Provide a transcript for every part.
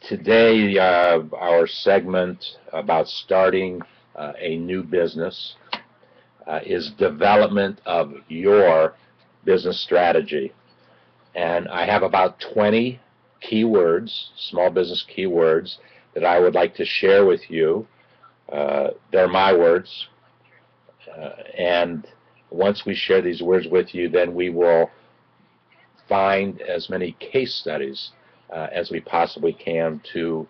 Today, our segment about starting a new business is development of your business strategy. And I have about 20 keywords, small business keywords, that I would like to share with you. They're my words. And once we share these words with you, then we will find as many case studies as we possibly can to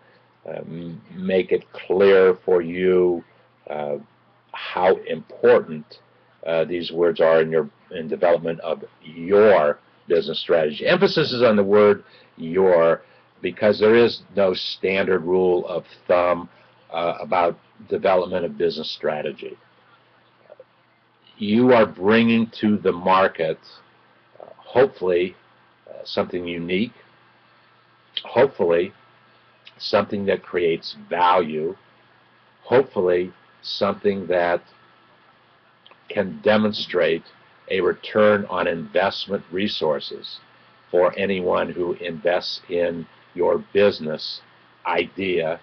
make it clear for you how important these words are in development of your business strategy. Emphasis is on the word your, because there is no standard rule of thumb about development of business strategy. You are bringing to the market, hopefully, something unique, hopefully something that creates value, hopefully something that can demonstrate a return on investment resources for anyone who invests in your business idea,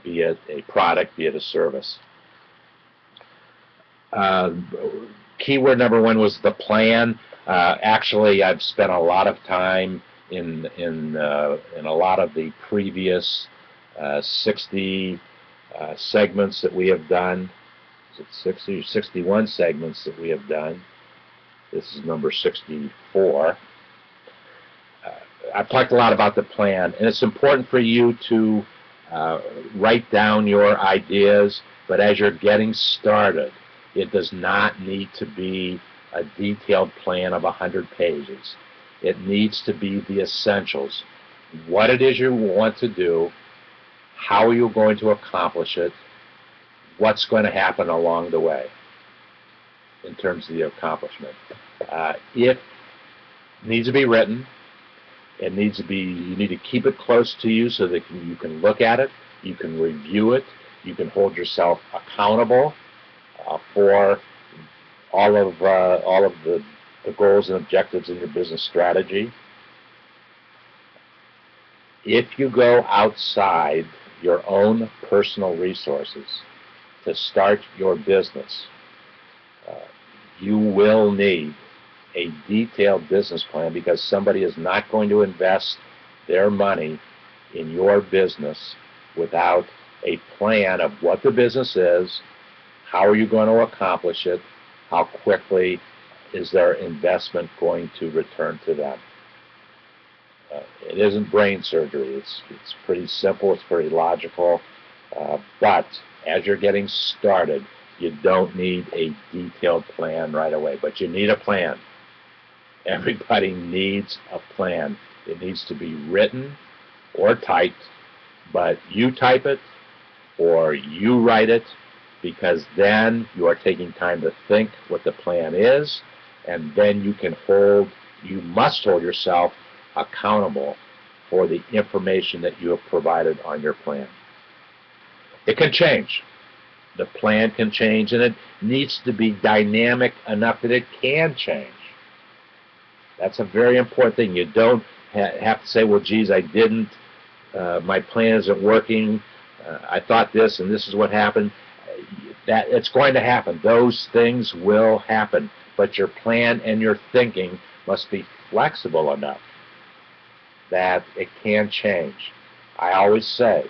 be it a product, be it a service. Keyword number one was the plan. Actually, I've spent a lot of time in a lot of the previous 60 segments that we have done. Is it 60 or 61 segments that we have done? This is number 64. I've talked a lot about the plan, and it's important for you to write down your ideas, but as you're getting started, it does not need to be a detailed plan of 100 pages. It needs to be the essentials. What it is you want to do, how are you going to accomplish it, what's going to happen along the way in terms of the accomplishment. It needs to be written. It needs to be, you need to keep it close to you so that you can look at it, you can review it, you can hold yourself accountable for all of the goals and objectives in your business strategy. If you go outside your own personal resources to start your business, you will need a detailed business plan, because somebody is not going to invest their money in your business without a plan of what the business is, how are you going to accomplish it, how quickly is their investment going to return to them. It isn't brain surgery. It's pretty simple. It's very logical. But as you're getting started, you don't need a detailed plan right away. But you need a plan. Everybody needs a plan. It needs to be written or typed, but you type it or you write it, because then you are taking time to think what the plan is, and then you must hold yourself accountable for the information that you have provided on your plan. It can change. The plan can change, and it needs to be dynamic enough that it can change. That's a very important thing. You don't have to say, well, geez, my plan isn't working, I thought this, and this is what happened. That it's going to happen. Those things will happen. But your plan and your thinking must be flexible enough that it can change. I always say,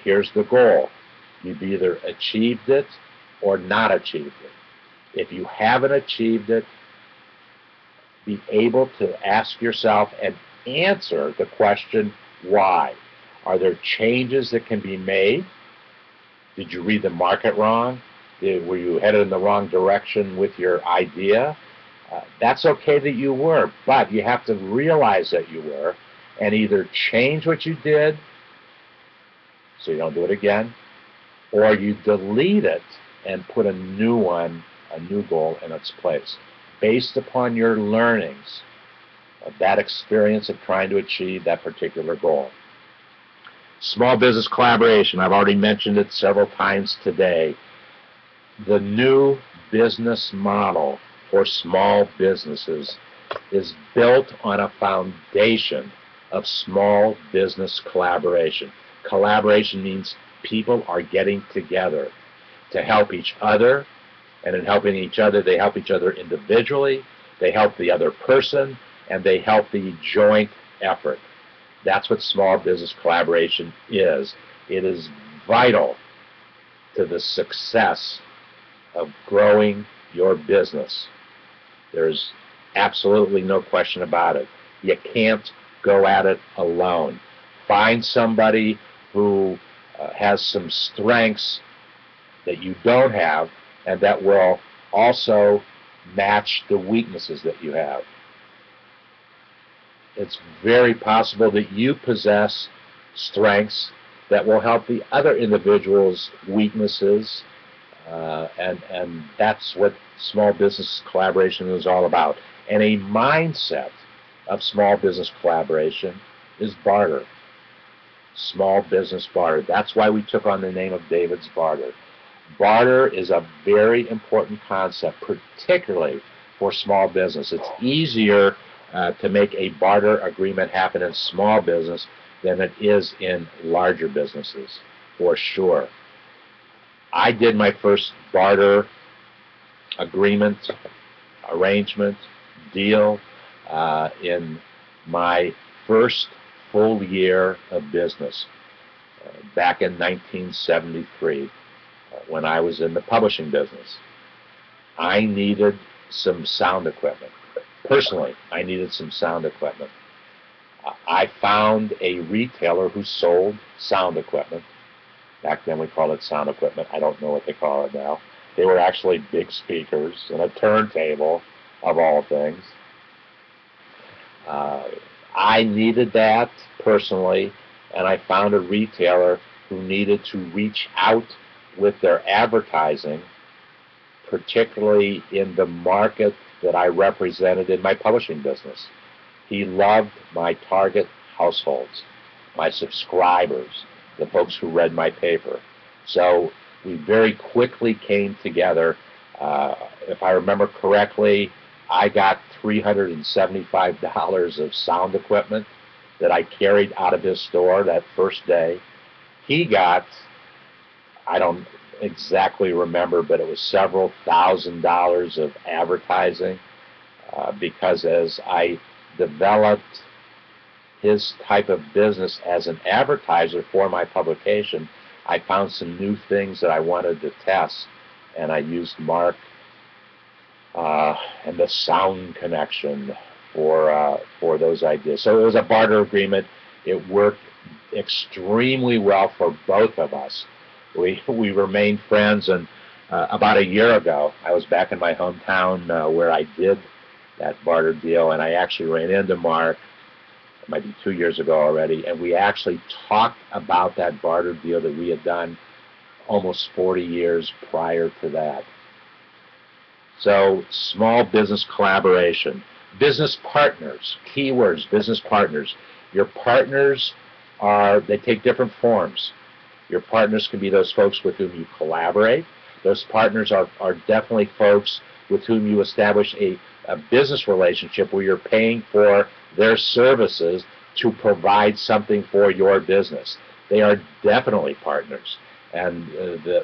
here's the goal. You've either achieved it or not achieved it. If you haven't achieved it, be able to ask yourself and answer the question, why? Are there changes that can be made? Did you read the market wrong? Were you headed in the wrong direction with your idea? That's okay that you were, but you have to realize that you were, and either change what you did so you don't do it again, or you delete it and put a new goal in its place, based upon your learnings of that experience of trying to achieve that particular goal. Small business collaboration, I've already mentioned it several times today. The new business model for small businesses is built on a foundation of small business collaboration. Collaboration means people are getting together to help each other, and in helping each other, they help each other individually, they help the other person, and they help the joint effort. That's what small business collaboration is. It is vital to the success of growing your business. There's absolutely no question about it. You can't go at it alone. Find somebody who has some strengths that you don't have, and that will also match the weaknesses that you have. It's very possible that you possess strengths that will help the other individual's weaknesses, and that's what small business collaboration is all about. And a mindset of small business collaboration is barter. Small business barter. That's why we took on the name of David's Barter. Barter is a very important concept, particularly for small business. It's easier to make a barter agreement happen in small business than it is in larger businesses, for sure. I did my first barter agreement, arrangement, deal in my first full year of business back in 1973 when I was in the publishing business. I needed some sound equipment. Personally, I needed some sound equipment. I found a retailer who sold sound equipment. Back then we called it sound equipment. I don't know what they call it now. They were actually big speakers and a turntable, of all things. I needed that personally, and I found a retailer who needed to reach out with their advertising, particularly in the market that I represented in my publishing business. He loved my target households, my subscribers, the folks who read my paper. So we very quickly came together. If I remember correctly, I got $375 of sound equipment that I carried out of his store that first day. He got, I don't exactly remember, but it was several $1,000s of advertising because as I developed his type of business as an advertiser for my publication, I found some new things that I wanted to test, and I used Mark and the sound connection for those ideas. So it was a barter agreement. It worked extremely well for both of us. We remained friends, and about a year ago, I was back in my hometown where I did that barter deal, and I actually ran into Mark. It might be 2 years ago already, and we actually talked about that barter deal that we had done almost 40 years prior to that. So, small business collaboration. Business partners, keywords, business partners. Your partners they take different forms. Your partners can be those folks with whom you collaborate. Those partners are definitely folks with whom you establish a business relationship where you're paying for their services to provide something for your business. They are definitely partners, and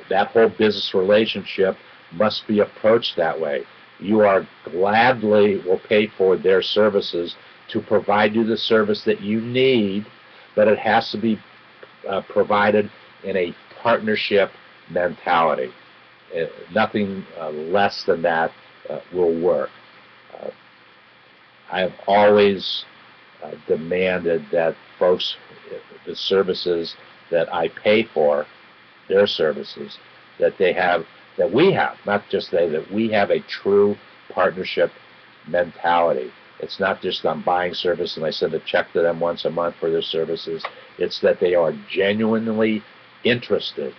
that whole business relationship must be approached that way. You are gladly will pay for their services to provide you the service that you need, but it has to be provided in a partnership mentality. Nothing less than that will work. I have always demanded that folks, the services that I pay for, their services, that we have, not just that we have a true partnership mentality. It's not just I'm buying service and I send a check to them once a month for their services. It's that they are genuinely interested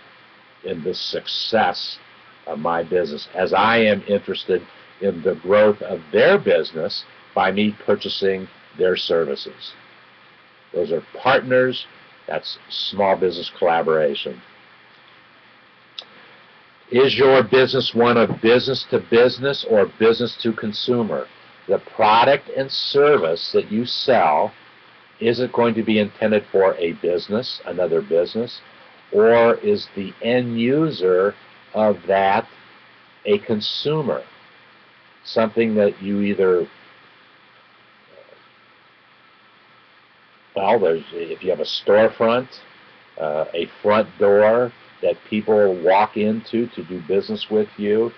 in the success of my business, as I am interested in the growth of their business by me purchasing their services. Those are partners. That's small business collaboration. Is your business one of business to business or business to consumer? The product and service that you sell Is it going to be intended for a business, another business, or is the end user of that a consumer? Something that you either, well, if you have a storefront, a front door that people walk into to do business with you,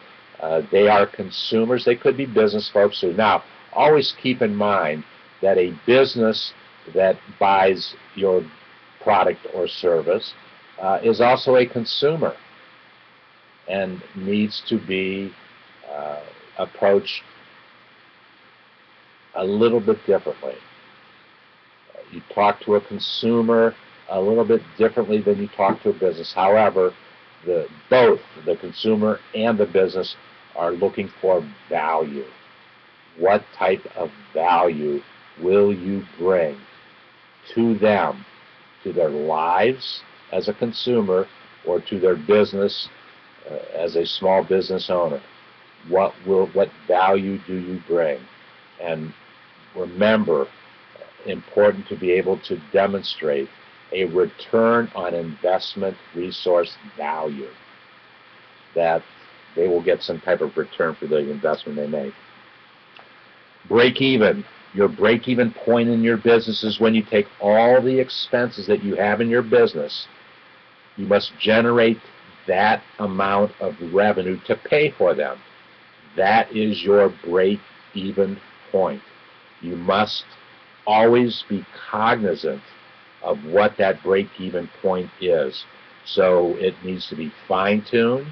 they are consumers. They could be business folks too. Now, always keep in mind that a business that buys your product or service is also a consumer and needs to be approached a little bit differently. You talk to a consumer a little bit differently than you talk to a business. However, both the consumer and the business are looking for value. What type of value will you bring to them, to their lives as a consumer, or to their business as a small business owner? What value do you bring? And remember, important to be able to demonstrate a return on investment resource value, that they will get some type of return for the investment they make. Break even. Your break-even point in your business is when you take all the expenses that you have in your business. You must generate that amount of revenue to pay for them. That is your break-even point. You must always be cognizant of what that break-even point is. So it needs to be fine-tuned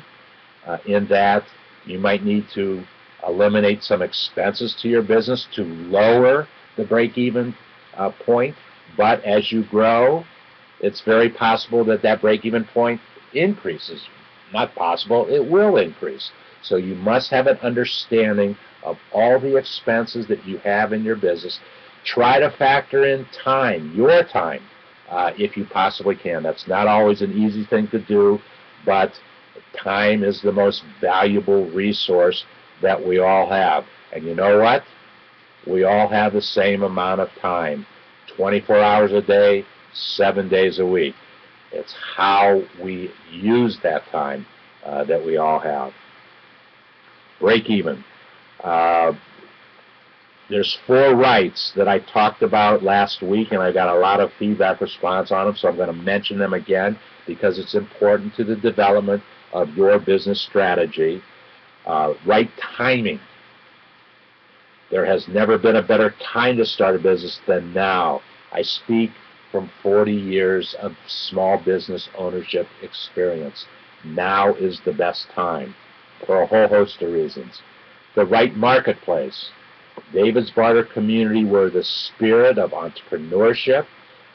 in that you might need to eliminate some expenses to your business to lower the break-even point. But as you grow, it's very possible that that break-even point increases. Not possible, it will increase. So you must have an understanding of all the expenses that you have in your business. Try to factor in time, your time, if you possibly can. That's not always an easy thing to do, but time is the most valuable resource that we all have. And you know what? We all have the same amount of time, 24 hours a day, 7 days a week. It's how we use that time that we all have. Break even. There's 4 rights that I talked about last week, and I got a lot of feedback response on them, so I'm going to mention them again because it's important to the development of your business strategy. Right timing. There has never been a better time to start a business than now. I speak from 40 years of small business ownership experience. Now is the best time for a whole host of reasons. The right marketplace. David's Barter community, where the spirit of entrepreneurship,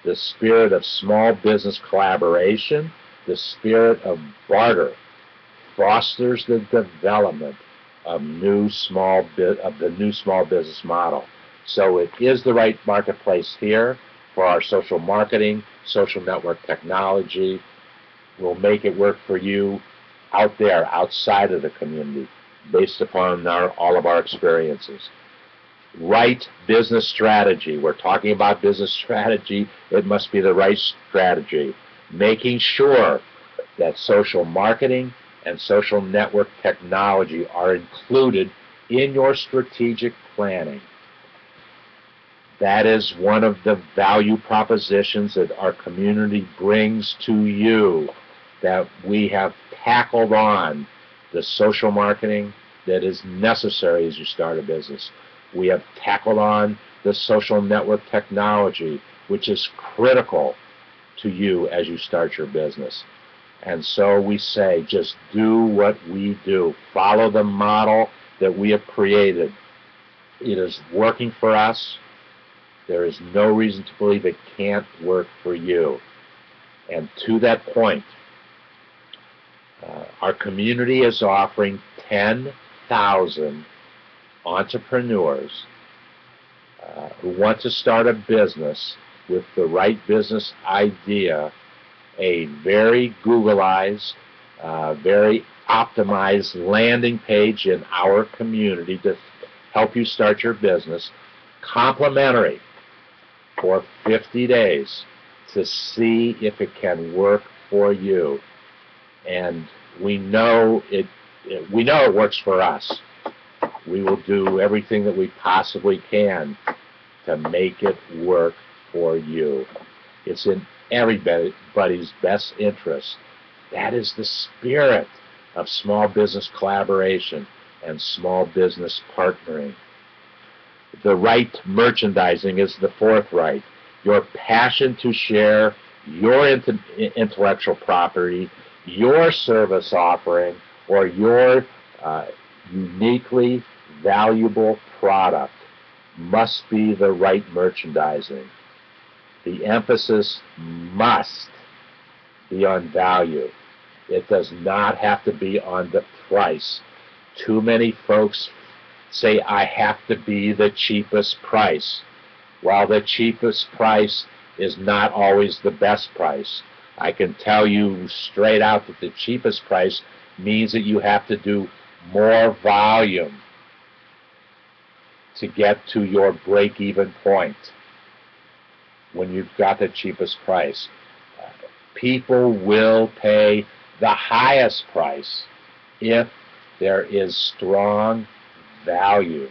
the spirit of small business collaboration, the spirit of barter fosters the development of the new small business model. So it is the right marketplace here for our social marketing, social network technology. We'll make it work for you out there, outside of the community, based upon all of our experiences. Right business strategy. We're talking about business strategy. It must be the right strategy. Making sure that social marketing and social network technology are included in your strategic planning. That is one of the value propositions that our community brings to you, that we have tackled on the social marketing that is necessary as you start a business. We have tackled on the social network technology, which is critical to you as you start your business. And so we say, just do what we do. Follow the model that we have created. It is working for us. There is no reason to believe it can't work for you. And to that point, our community is offering 10,000 entrepreneurs who want to start a business with the right business idea, a very Googleized, very optimized landing page in our community to help you start your business, complimentary, for 50 days to see if it can work for you. And we know it works for us. We will do everything that we possibly can to make it work for you. It's in everybody's best interest. That is the spirit of small business collaboration and small business partnering. The right merchandising is the fourth right. Your passion to share your intellectual property, your service offering, or your uniquely valuable product must be the right merchandising. The emphasis must be on value. It does not have to be on the price. Too many folks say, I have to be the cheapest price. Well, the cheapest price is not always the best price. I can tell you straight out that the cheapest price means that you have to do more volume to get to your break-even point when you've got the cheapest price. People will pay the highest price if there is strong value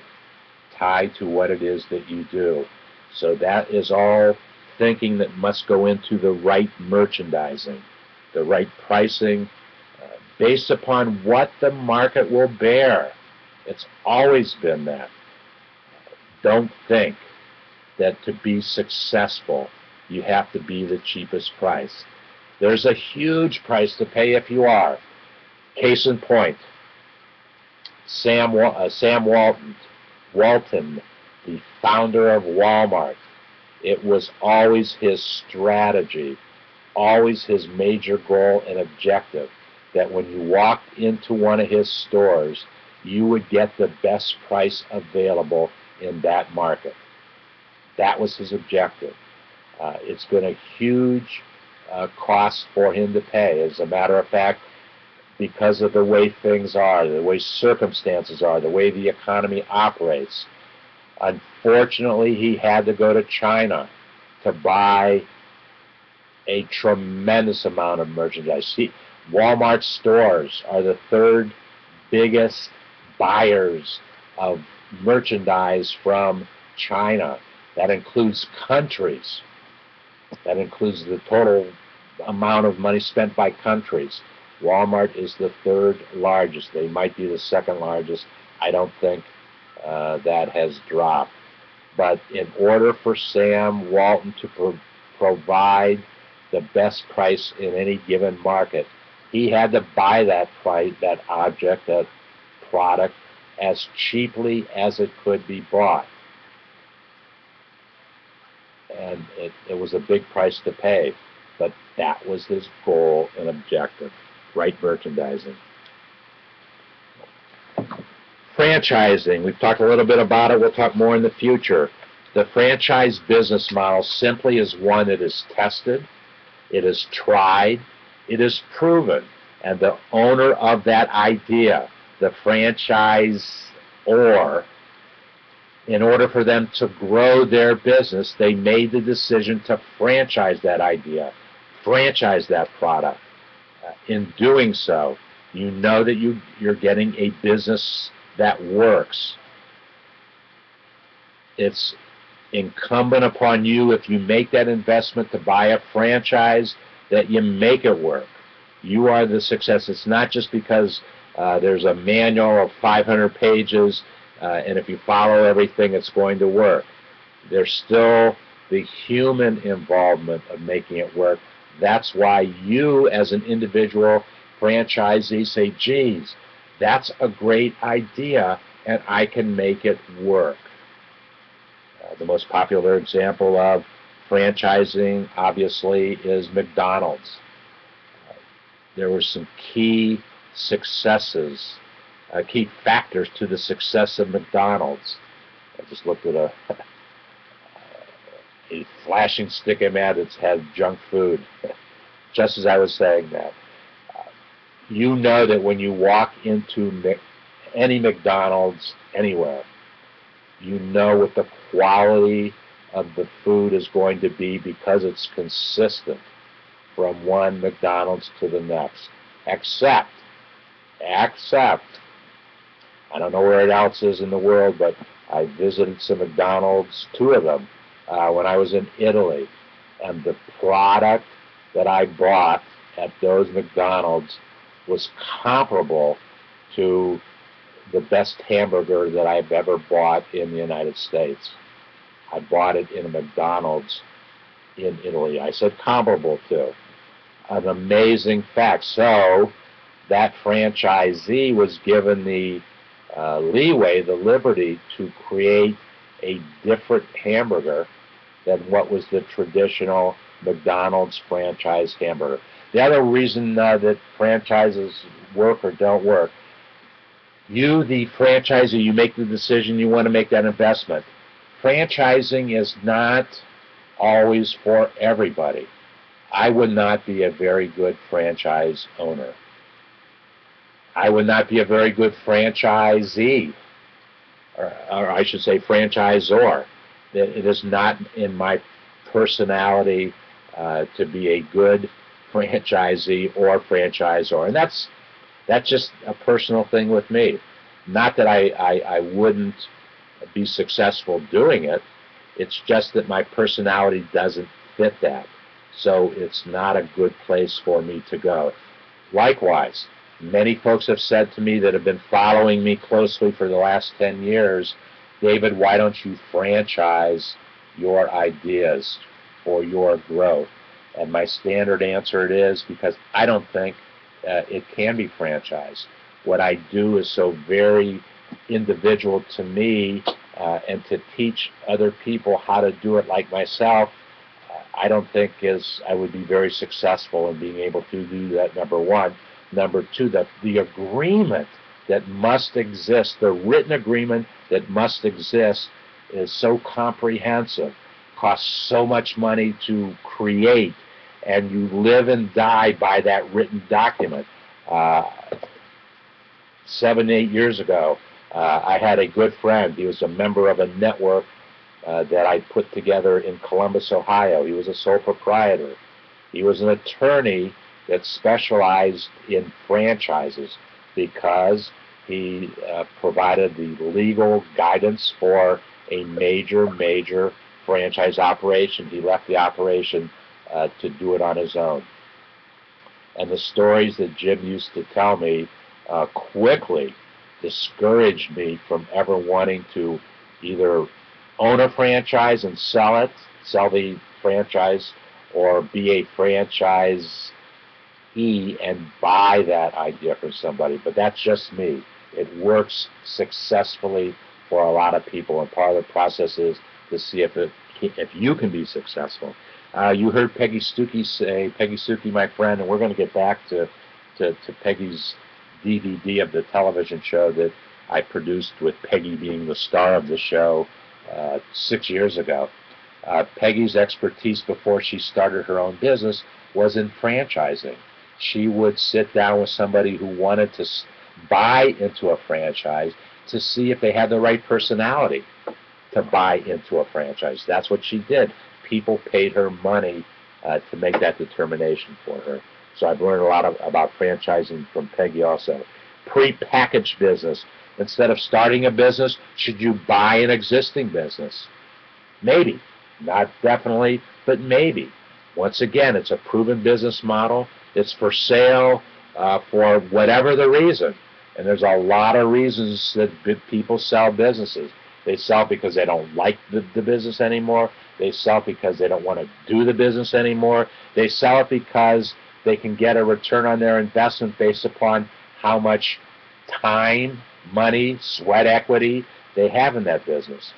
tied to what it is that you do. So that is all thinking that must go into the right merchandising, the right pricing, based upon what the market will bear. It's always been that. Don't think that to be successful, you have to be the cheapest price. There's a huge price to pay if you are. Case in point, Sam Walton, the founder of Walmart. It was always his strategy, always his major goal and objective, that when you walked into one of his stores, you would get the best price available in that market. That was his objective. It's been a huge cost for him to pay. As a matter of fact, because of the way things are, the way circumstances are, the way the economy operates, unfortunately, he had to go to China to buy a tremendous amount of merchandise. Walmart stores are the third biggest buyers of merchandise from China. That includes countries. That includes the total amount of money spent by countries. Walmart is the third largest. They might be the second largest. I don't think that has dropped. But in order for Sam Walton to provide the best price in any given market, he had to buy that object, that product, as cheaply as it could be bought. And it was a big price to pay, but that was his goal and objective. Right merchandising. Franchising, we've talked a little bit about it, we'll talk more in the future. The franchise business model simply is one that is tested, it is tried, it is proven, and the owner of that idea, the franchisor, in order for them to grow their business, they made the decision to franchise that idea, franchise that product. In doing so, you know that you're getting a business that works. It's incumbent upon you, if you make that investment to buy a franchise, that you make it work. You are the success. It's not just because there's a manual of 500 pages and if you follow everything, it's going to work. There's still the human involvement of making it work. That's why you, as an individual franchisee, say, geez, that's a great idea, and I can make it work. The most popular example of franchising, obviously, is McDonald's. There were some key successes, key factors to the success of McDonald's. I just looked at a flashing stick-em ad that's had junk food. Just as I was saying that, you know that when you walk into any McDonald's anywhere, you know what the quality of the food is going to be because it's consistent from one McDonald's to the next. Except, I don't know where it else is in the world, but I visited some McDonald's, two of them, when I was in Italy, and the product that I bought at those McDonald's was comparable to the best hamburger that I've ever bought in the United States. I bought it in a McDonald's in Italy. I said comparable to. An amazing fact. So that franchisee was given the leeway, the liberty to create a different hamburger than what was the traditional McDonald's franchise hamburger. The other reason that franchises work or don't work, you, the franchisee, you make the decision, you want to make that investment. Franchising is not always for everybody. I would not be a very good franchise owner. I would not be a very good franchisee, or I should say franchisor. It is not in my personality to be a good franchisee or franchisor. And that's just a personal thing with me. Not that I wouldn't be successful doing it. It's just that my personality doesn't fit that. So it's not a good place for me to go. Likewise, many folks have said to me that have been following me closely for the last 10 years, David, why don't you franchise your ideas for your growth? And my standard answer is because I don't think it can be franchised. What I do is so very individual to me, and to teach other people how to do it like myself, I don't think I would be very successful in being able to do that, number one. Number two, the agreement that must exist, the written agreement that must exist is so comprehensive, costs so much money to create, and you live and die by that written document. 7, 8 years ago, I had a good friend. He was a member of a network that I put together in Columbus, Ohio. He was a sole proprietor. He was an attorney that specialized in franchises because he provided the legal guidance for a major franchise operation. He left the operation to do it on his own. And the stories that Jim used to tell me quickly discouraged me from ever wanting to either own a franchise and sell the franchise, or be a franchisee and buy that idea from somebody. But that's just me. It works successfully for a lot of people, and part of the process is to see if you can be successful. You heard Peggy Stuckey, my friend, and we're going to get back to Peggy's DVD of the television show that I produced with Peggy being the star of the show 6 years ago. Peggy's expertise before she started her own business was in franchising. She would sit down with somebody who wanted to buy into a franchise to see if they had the right personality to buy into a franchise. That's what she did. People paid her money to make that determination for her. So I've learned a lot about franchising from Peggy also. Pre-packaged business. Instead of starting a business, should you buy an existing business? Maybe. Not definitely, but maybe. Once again, it's a proven business model. It's for sale for whatever the reason. And there's a lot of reasons that people sell businesses. They sell because they don't like the business anymore. They sell because they don't want to do the business anymore. They sell it because they can get a return on their investment based upon how much time, money, sweat equity they have in that business.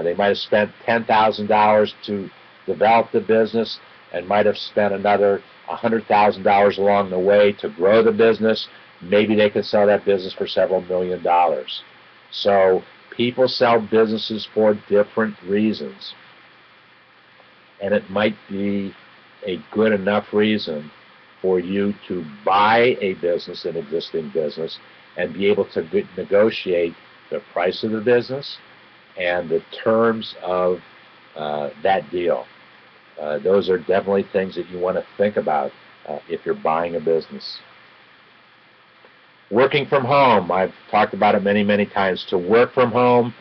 They might have spent $10,000 to develop the business and might have spent another $100,000 along the way to grow the business. Maybe they could sell that business for several $1 million. So people sell businesses for different reasons. And it might be a good enough reason for you to buy a business, an existing business, and be able to negotiate the price of the business and the terms of that deal. Those are definitely things that you want to think about if you're buying a business. Working from home, I've talked about it many, many times. To work from home,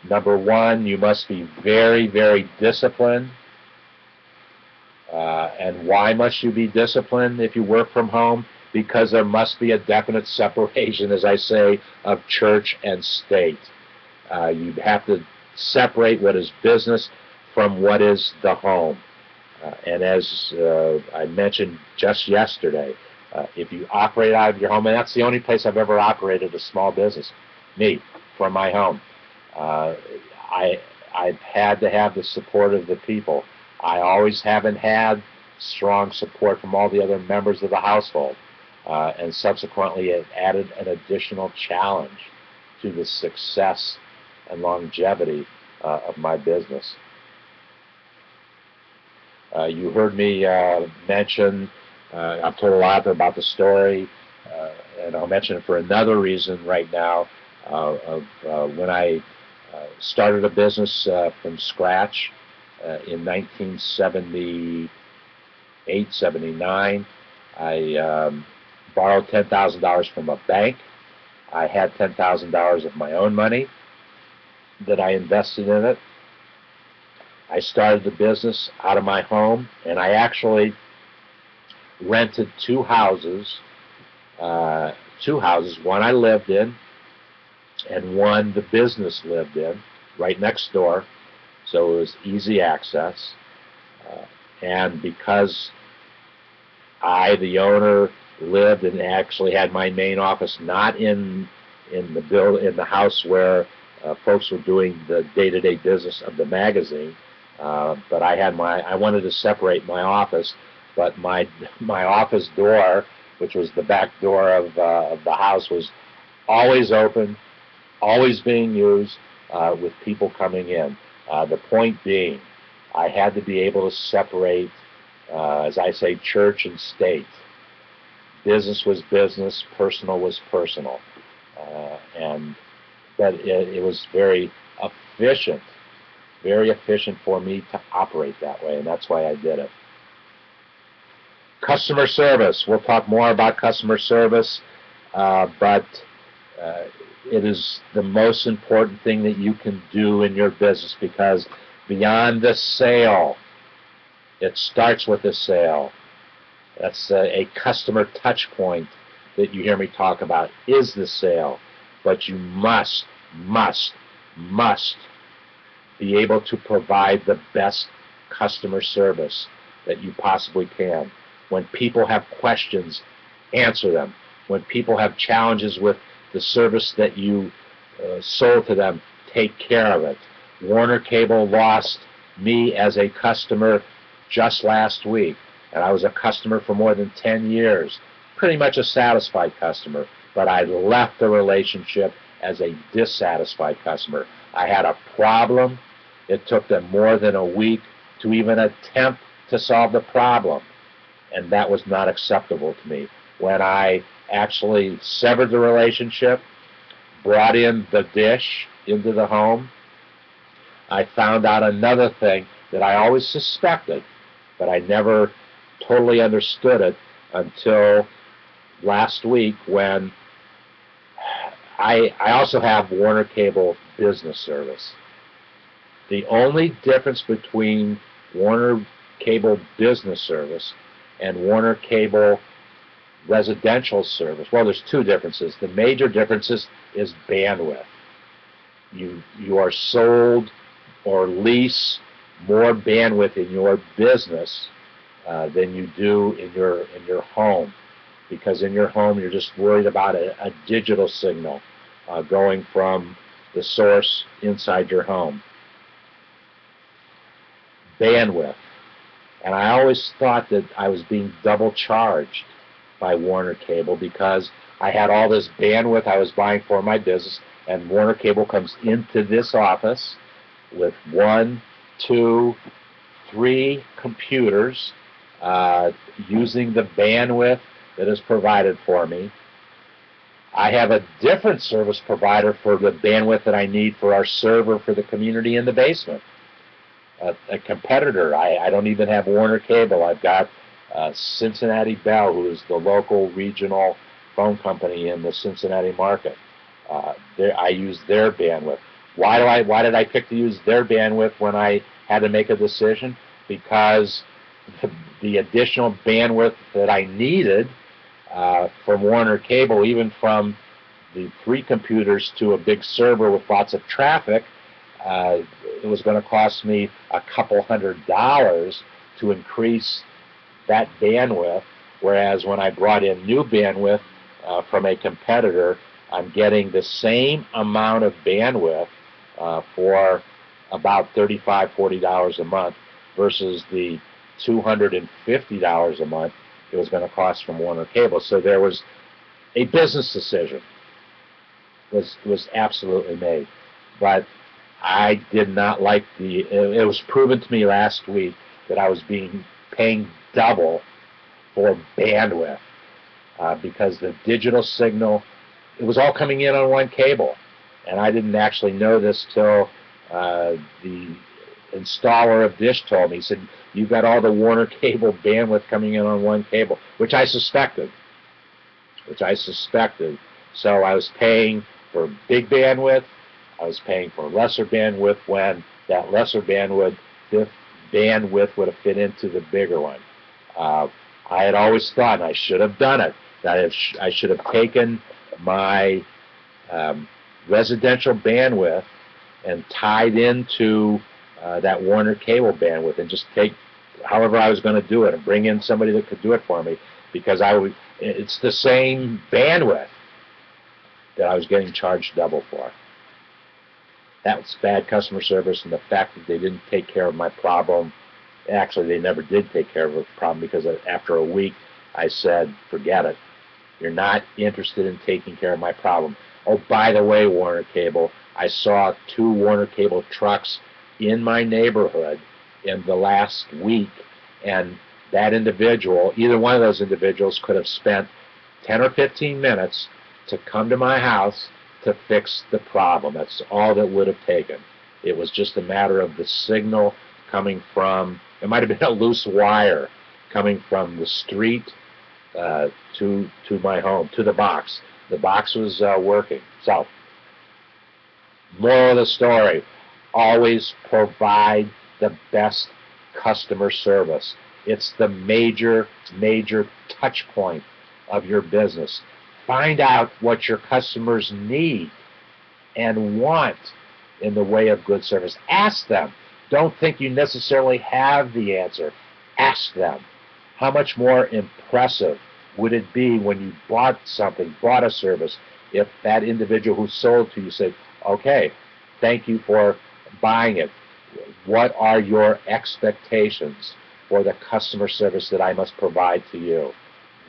number one, you must be very, very disciplined. And why must you be disciplined if you work from home? Because there must be a definite separation, as I say, of church and state. You have to separate what is business from what is the home. And as I mentioned just yesterday, if you operate out of your home, and that's the only place I've ever operated a small business, me, from my home. I've had to have the support of the people. I always haven't had strong support from all the other members of the household, and subsequently it added an additional challenge to the success and longevity of my business. You heard me mention, I've told a lot about the story, and I'll mention it for another reason right now, of when I started a business from scratch in 1978, 79. I borrowed $10,000 from a bank. I had $10,000 of my own money that I invested in it. I started the business out of my home, and I actually rented two houses, one I lived in and one the business lived in, right next door, so it was easy access. And because I, the owner, lived and actually had my main office not in the house where folks were doing the day-to-day business of the magazine, but I wanted to separate my office, but my office door, which was the back door of the house, was always open, always being used with people coming in. The point being, I had to be able to separate, as I say, church and state. Business was business, personal was personal, but it was very efficient for me to operate that way, and that's why I did it. Customer service. We'll talk more about customer service, but it is the most important thing that you can do in your business, because beyond the sale, it starts with the sale. That's a customer touch point that you hear me talk about, is the sale. But you must be able to provide the best customer service that you possibly can. When people have questions, answer them. When people have challenges with the service that you sold to them, take care of it. Warner Cable lost me as a customer just last week, and I was a customer for more than 10 years, pretty much a satisfied customer, but I left the relationship as a dissatisfied customer. I had a problem. It took them more than a week to even attempt to solve the problem, and that was not acceptable to me. When I actually severed the relationship, brought in the dish into the home, I found out another thing that I always suspected, but I never totally understood it until last week, when I also have Warner Cable Business Service. The only difference between Warner Cable Business Service and Warner Cable Residential Service, well, there's two differences. The major differences is bandwidth. You are sold or lease more bandwidth in your business than you do in your home, because in your home you're just worried about a digital signal going from the source inside your home. Bandwidth. And I always thought that I was being double charged by Warner Cable, because I had all this bandwidth I was buying for my business, and Warner Cable comes into this office with 1, 2, 3 computers using the bandwidth that is provided for me. I have a different service provider for the bandwidth that I need for our server for the community in the basement. a competitor. I don't even have Warner Cable. I've got Cincinnati Bell, who is the local regional phone company in the Cincinnati market. I use their bandwidth. Why did I pick to use their bandwidth when I had to make a decision? Because the additional bandwidth that I needed from Warner Cable, even from the 3 computers to a big server with lots of traffic, it was going to cost me a couple $100 to increase that bandwidth, whereas when I brought in new bandwidth from a competitor, I'm getting the same amount of bandwidth for about $35, $40 a month versus the $250 a month it was going to cost from Warner Cable. So there was a business decision was absolutely made. But I did not like it was proven to me last week that I was paying double for bandwidth because the digital signal, it was all coming in on one cable. And I didn't actually know this till the installer of Dish told me. He said, "You've got all the Warner Cable bandwidth coming in on one cable," which I suspected. So I was paying for big bandwidth. I was paying for lesser bandwidth when that lesser bandwidth would have fit into the bigger one. I had always thought, and I should have done it, that I should have taken my residential bandwidth and tied into that Warner Cable bandwidth and just take however I was going to do it and bring in somebody that could do it for me, because it's the same bandwidth that I was getting charged double for. That was bad customer service, and the fact that they didn't take care of my problem. Actually, they never did take care of the problem, because after a week I said, forget it. You're not interested in taking care of my problem. Oh, by the way, Warner Cable, I saw 2 Warner Cable trucks in my neighborhood in the last week, and that individual, either one of those individuals, could have spent 10 or 15 minutes to come to my house to fix the problem. That's all that would have taken. It was just a matter of the signal coming from, it might have been a loose wire coming from the street to my home, to the box. The box was working. So, moral of the story, always provide the best customer service. It's the major touch point of your business. Find out what your customers need and want in the way of good service. Ask them. Don't think you necessarily have the answer. Ask them. How much more impressive would it be when you bought something, bought a service, if that individual who sold to you said, okay, thank you for buying it. What are your expectations for the customer service that I must provide to you?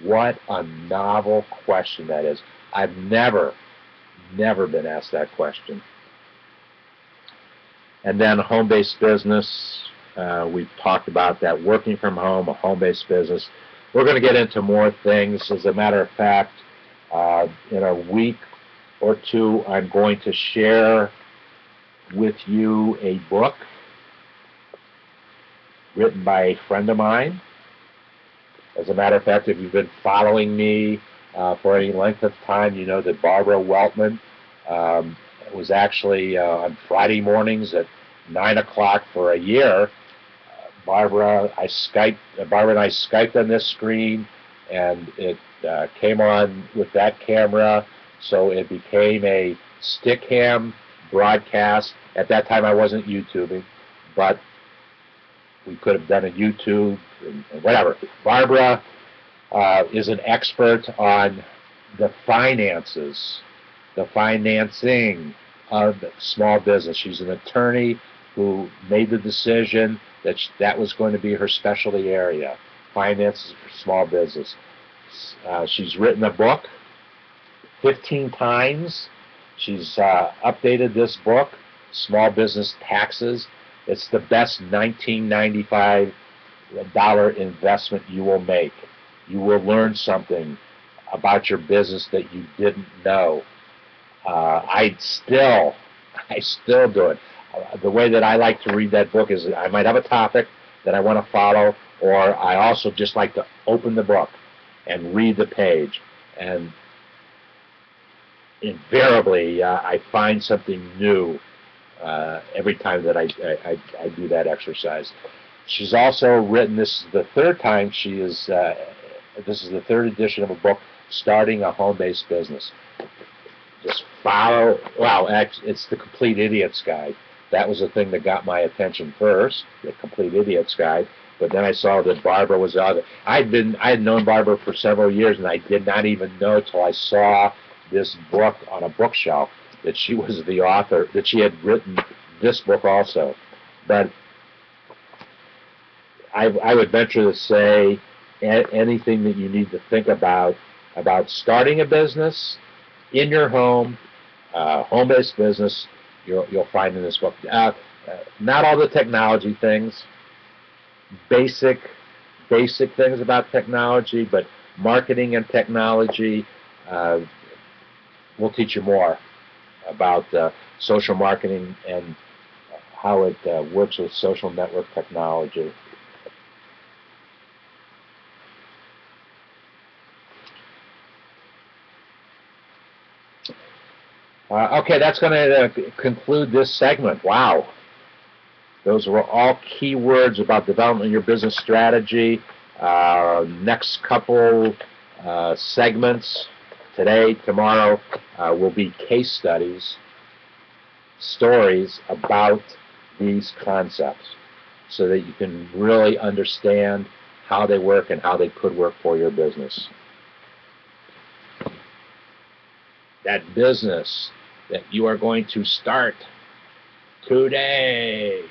What a novel question that is. I've never been asked that question. And then home-based business, we've talked about that, working from home, a home-based business. We're going to get into more things. As a matter of fact, in a week or two, I'm going to share with you a book written by a friend of mine. As a matter of fact, if you've been following me for any length of time, you know that Barbara Weltman was actually on Friday mornings at 9 o'clock for a year. Barbara and I Skyped on this screen, and it came on with that camera, so it became a stick-cam broadcast. At that time, I wasn't YouTubing, but we could have done a YouTube and whatever. Barbara is an expert on the finances, the financing of small business. She's an attorney who made the decision that that was going to be her specialty area, finances for small business. She's written a book 15 times. She's updated this book, Small Business Taxes. It's the best $1995 investment you will make. You will learn something about your business that you didn't know. I still do it. the way that I like to read that book is I might have a topic that I want to follow, or I also just like to open the book and read the page. And invariably, I find something new every time that I do that exercise. She's also written, this is the third time she is, this is the third edition of a book, Starting a Home-Based Business. Just follow, well, it's the Complete Idiot's Guide. That was the thing that got my attention first, the Complete Idiot's Guide. But then I saw that Barbara was the other. I had known Barbara for several years, and I did not even know till I saw this book on a bookshelf that she was the author, that she had written this book also. But I would venture to say anything that you need to think about starting a business in your home, home-based business, you'll find in this book. Not all the technology things, basic things about technology, but marketing and technology. We'll teach you more about social marketing and how it works with social network technology. Okay, that's going to conclude this segment. Wow. Those were all keywords about developing your business strategy. Next couple segments, today, tomorrow, will be case studies, stories about these concepts so that you can really understand how they work and how they could work for your business. That business that you are going to start today.